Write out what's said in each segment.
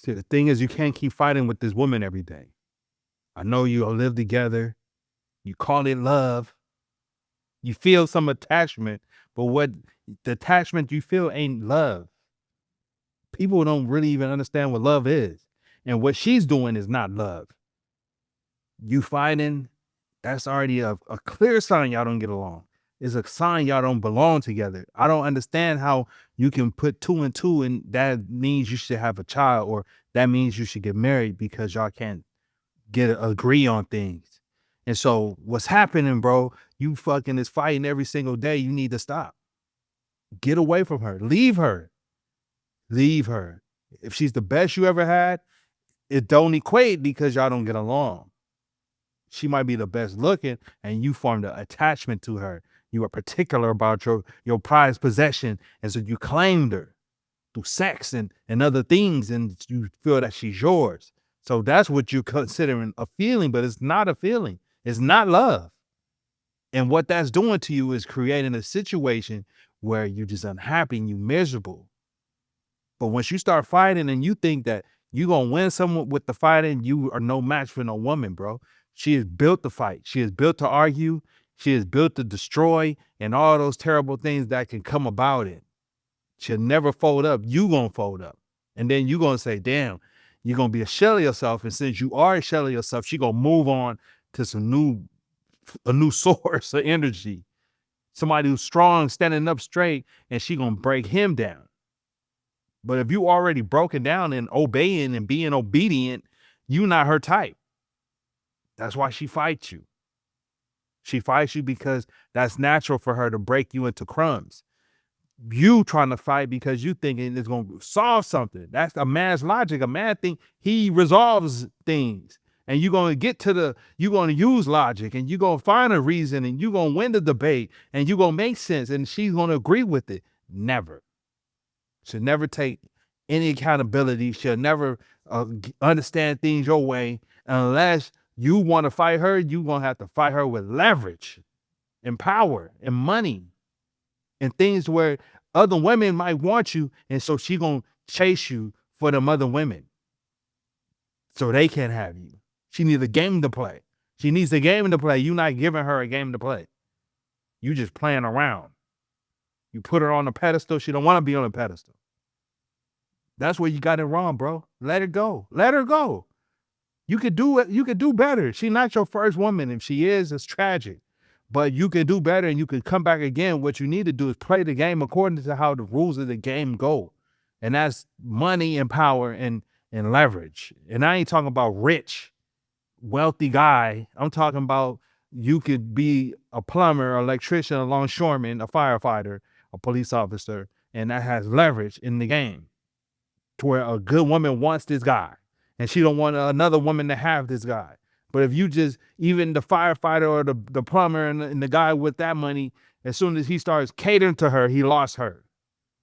See, the thing is, you can't keep fighting with this woman every day. I know you all live together. You call it love. You feel some attachment, but what the attachment you feel ain't love. People don't really even understand what love is. And what she's doing is not love. You fighting, that's already a clear sign y'all don't get along. It's a sign y'all don't belong together. I don't understand how you can put two and two and that means you should have a child or that means you should get married because y'all can't agree on things. And so what's happening, bro? You fucking is fighting every single day. You need to stop. Get away from her. Leave her. Leave her. If she's the best you ever had, it don't equate because y'all don't get along. She might be the best looking and you formed an attachment to her. You are particular about your prized possession. And so you claimed her through sex and other things and you feel that she's yours. So that's what you're considering a feeling, but it's not a feeling. It's not love. And what that's doing to you is creating a situation where you're just unhappy and you're miserable. But once you start fighting and you think that you're going to win someone with the fighting, you are no match for no woman, bro. She is built to fight. She is built to argue. She is built to destroy and all those terrible things that can come about it. She'll never fold up. You going to fold up. And then you're going to say, damn, you're going to be a shell of yourself. And since you are a shell of yourself, she going to move on to a new source of energy. Somebody who's strong, standing up straight, and she going to break him down. But if you already broken down and obeying and being obedient, you not her type. That's why she fights you. She fights you because that's natural for her to break you into crumbs. You trying to fight because you thinking it's going to solve something. That's a man's logic. A man think he resolves things. And you're going to you're going to use logic and you're going to find a reason and you're going to win the debate and you're going to make sense and she's going to agree with it. Never. She'll never take any accountability. She'll never understand things your way unless you want to fight her. You're going to have to fight her with leverage and power and money and things where other women might want you. And so she's going to chase you for them other women so they can't have you. She needs a game to play. She needs a game to play. You're not giving her a game to play. You just playing around. You put her on a pedestal. She don't want to be on a pedestal. That's where you got it wrong, bro. Let her go. Let her go. You could do it. You could do better. She's not your first woman. If she is, it's tragic. But you can do better and you can come back again. What you need to do is play the game according to how the rules of the game go. And that's money and power and leverage. And I ain't talking about rich, wealthy guy. I'm talking about you could be a plumber, an electrician, a longshoreman, a firefighter, a police officer, and that has leverage in the game to where a good woman wants this guy and she don't want another woman to have this guy. But if you just, even the firefighter or the plumber and the guy with that money, as soon as he starts catering to her, he lost her.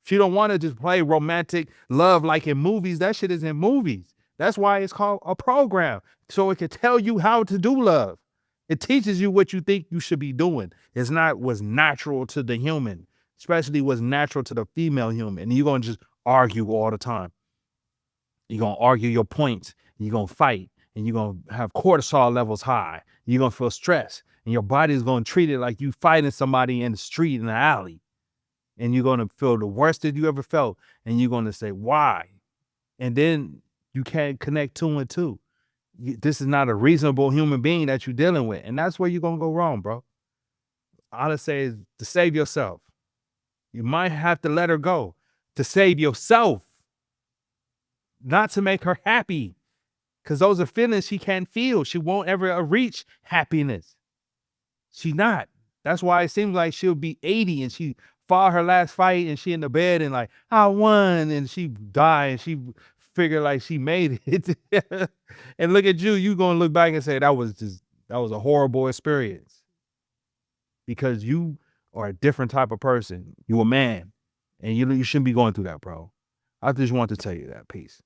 She don't want to just play romantic love like in movies. That shit is in movies. That's why it's called a program. So it can tell you how to do love. It teaches you what you think you should be doing. It's not what's natural to the human, especially what's natural to the female human. And you're going to just argue all the time. You're going to argue your points. You're going to fight. And you're going to have cortisol levels high. You're going to feel stressed. And your body is going to treat it like you fighting somebody in the street, in the alley. And you're going to feel the worst that you ever felt. And you're going to say, why? And then you can't connect two and two. This is not a reasonable human being that you're dealing with. And that's where you're going to go wrong, bro. All I say is to save yourself. You might have to let her go to save yourself, not to make her happy. Because those are feelings she can't feel. She won't ever reach happiness. She's not. That's why it seems like she'll be 80 and she fought her last fight and she in the bed and like, I won, and she died and she figured like she made it. And look at you gonna look back and say that was a horrible experience. Because you are a different type of person. You a man. And you shouldn't be going through that, bro. I just want to tell you that. Peace.